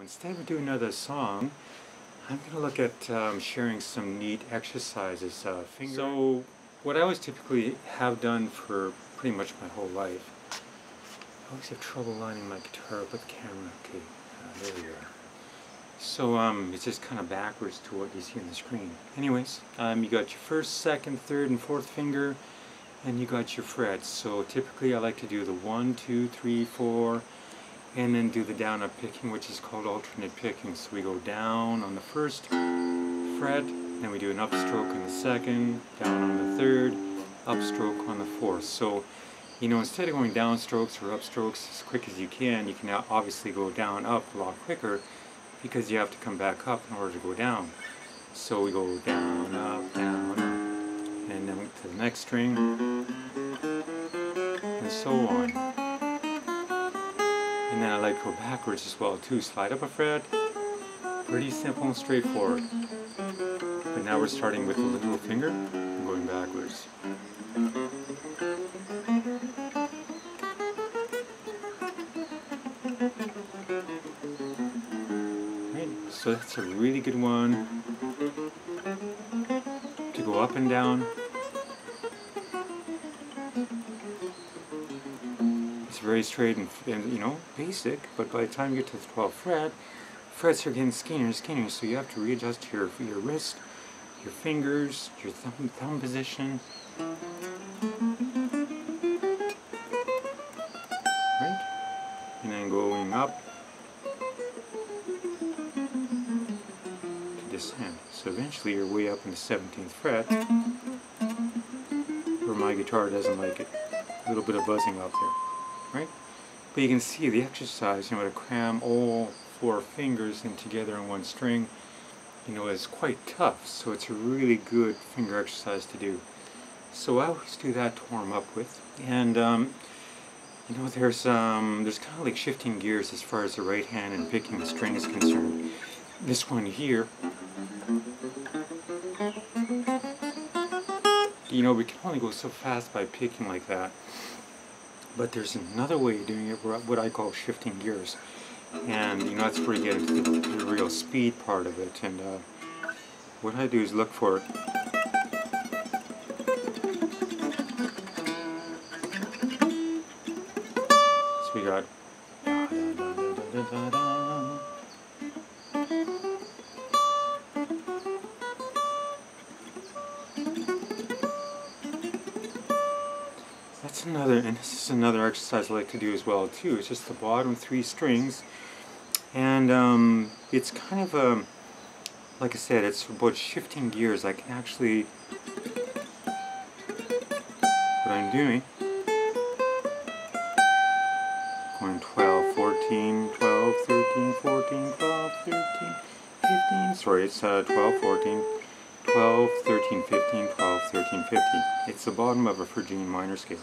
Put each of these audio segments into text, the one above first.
Instead of doing another song, I'm going to look at sharing some neat exercises. So what I always typically have done for pretty much my whole life, I always have trouble lining my guitar up with the camera. Okay, there we go. So it's just kind of backwards to what you see on the screen. Anyways, you got your first, second, third, and fourth finger, and you got your frets. So typically I like to do the 1, 2, 3, 4, and then do the down up picking, which is called alternate picking. So we go down on the first fret, then we do an upstroke on the second, down on the third, upstroke on the fourth. So, you know, instead of going down strokes or upstrokes as quick as you can now obviously go down up a lot quicker because you have to come back up in order to go down. So we go down, up, and then to the next string, and so on. And then I like to go backwards as well too. Slide up a fret, pretty simple and straightforward. But now we're starting with the little finger and going backwards. Right, so that's a really good one to go up and down. It's very straight and you know, basic, but by the time you get to the 12th fret, frets are getting skinnier and skinnier, so you have to readjust your wrist, your fingers, your thumb position. Right? And then going up to descend. So eventually you're way up in the 17th fret, where my guitar doesn't like it. A little bit of buzzing up there. Right? But you can see the exercise, you know, to cram all 4 fingers in together on one string, you know, is quite tough. So it's a really good finger exercise to do. So I always do that to warm up with. And you know, there's kind of like shifting gears as far as the right hand and picking the string is concerned. This one here, you know, we can only go so fast by picking like that. But there's another way of doing it, what I call shifting gears. And you know, that's where you get into the real speed part of it. And what I do is look for it. So we got da, da, da, da, da, da. That's another, and this is another exercise I like to do as well too. It's just the bottom 3 strings, and it's kind of a, like I said, it's about shifting gears. I can actually, what I'm doing, going 12, 14, 12, 13, 14, 12, 13, 15, sorry, it's 12, 14, 12, 13, 15, 12, 13, 15. It's the bottom of a Phrygian minor scale.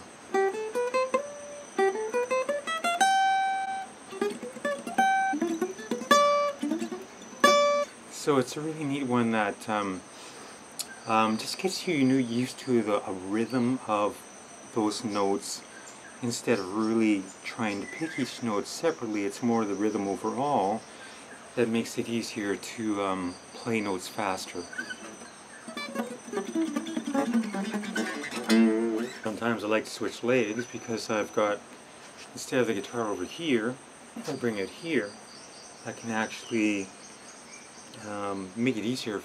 So it's a really neat one that just gets you used to a rhythm of those notes. Instead of really trying to pick each note separately, it's more the rhythm overall that makes it easier to play notes faster. Sometimes I like to switch legs because I've got, instead of the guitar over here, if I bring it here, I can actually make it easier,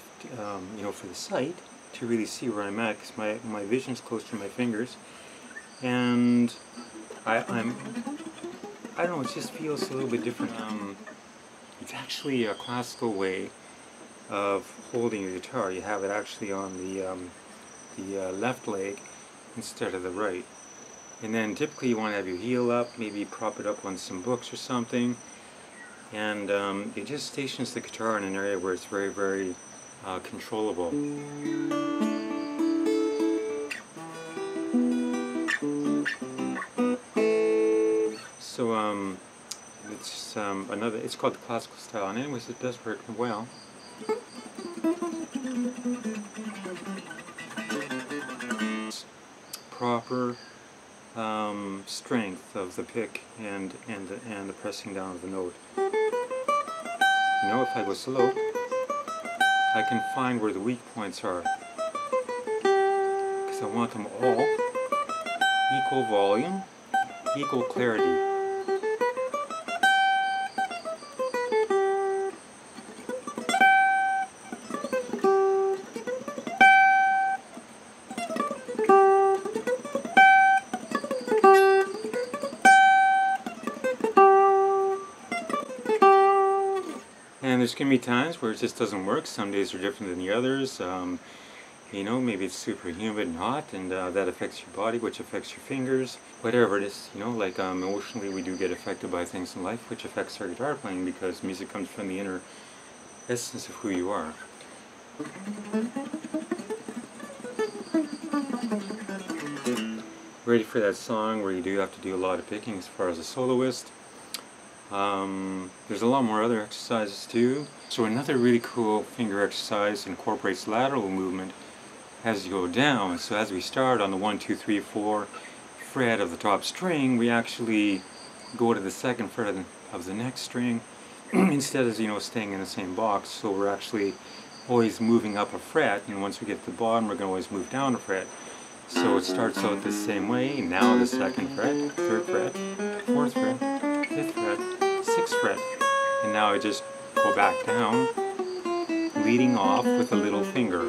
you know, for the sight to really see where I'm at, because my vision's close to my fingers, and I don't know, it just feels a little bit different. It's actually a classical way of holding the guitar. You have it actually on the left leg instead of the right, and then typically you want to have your heel up, maybe prop it up on some books or something. And it just stations the guitar in an area where it's very, very controllable. So it's another. It's called the classical style, and anyways, it does work well. Proper strength of the pick and the pressing down of the note. You know, if I go slow, I can find where the weak points are, because I want them all equal volume, equal clarity. And there's going to be times where it just doesn't work. Some days are different than the others. You know, maybe it's super humid and hot, and that affects your body, which affects your fingers. Whatever it is, you know, like emotionally we do get affected by things in life, which affects our guitar playing, because music comes from the inner essence of who you are. Ready for that song where you do have to do a lot of picking as far as a soloist. There's a lot more other exercises too. So another really cool finger exercise incorporates lateral movement as you go down. So as we start on the 1, 2, 3, 4 fret of the top string, we actually go to the second fret of the next string instead of, you know, staying in the same box. So we're actually always moving up a fret, and once we get to the bottom, we're going to always move down a fret. So it starts out the same way. Now the second fret, third fret, fourth fret, fifth fret, sixth fret, and now I just go back down, leading off with a little finger.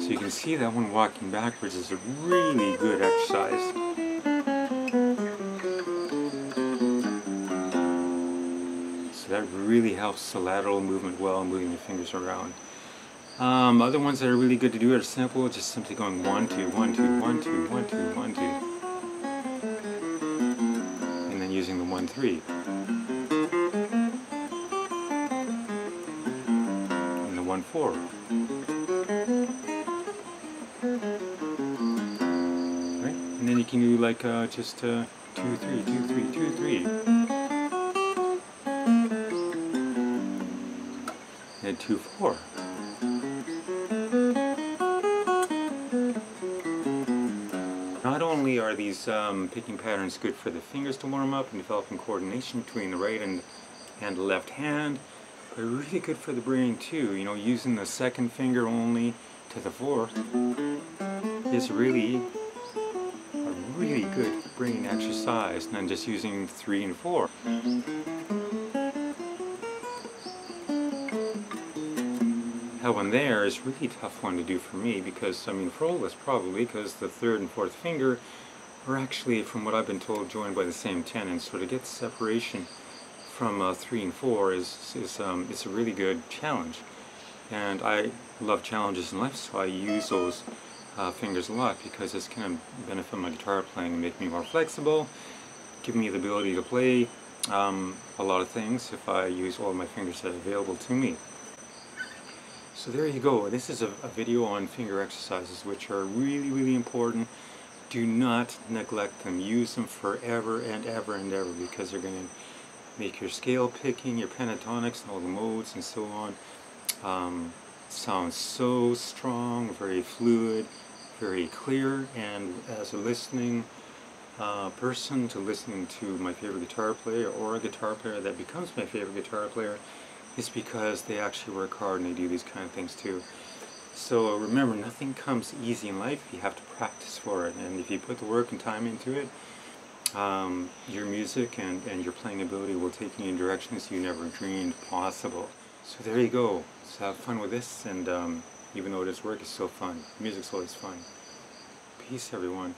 So you can see that when walking backwards is a really good exercise. So that really helps the lateral movement well, moving your fingers around. Other ones that are really good to do are simple, just simply going 1, 2, 1, 2, 1, 2, 1, 2, 1, 2. And then using the 1, 3. And the 1, 4. Right? And then you can do like just 2, 3, 2, 3, 2, 3. And 2, 4. Not only are these picking patterns good for the fingers to warm up and developing coordination between the right and the left hand, but really good for the brain too. You know, using the second finger only to the fourth is really a really good brain exercise, and then just using 3 and 4. That one there is really a tough one to do for me, because, I mean, for all of us probably, because the third and fourth finger are actually, from what I've been told, joined by the same tendon. So to get separation from 3 and 4 is it's a really good challenge. And I love challenges in life, so I use those fingers a lot, because it's going to benefit my guitar playing and make me more flexible, give me the ability to play a lot of things if I use all of my fingers that are available to me. So there you go. This is a video on finger exercises, which are really, really important. Do not neglect them. Use them forever and ever and ever, because they're going to make your scale picking, your pentatonics, and all the modes and so on sound so strong, very fluid, very clear. And as a listening person to listening to my favorite guitar player, or a guitar player that becomes my favorite guitar player, it's because they actually work hard and they do these kind of things too. So remember, nothing comes easy in life. You have to practice for it, and if you put the work and time into it, your music and your playing ability will take you in directions you never dreamed possible. So there you go. So have fun with this, and even though it is work, it's still fun. Music's always fun. Peace, everyone.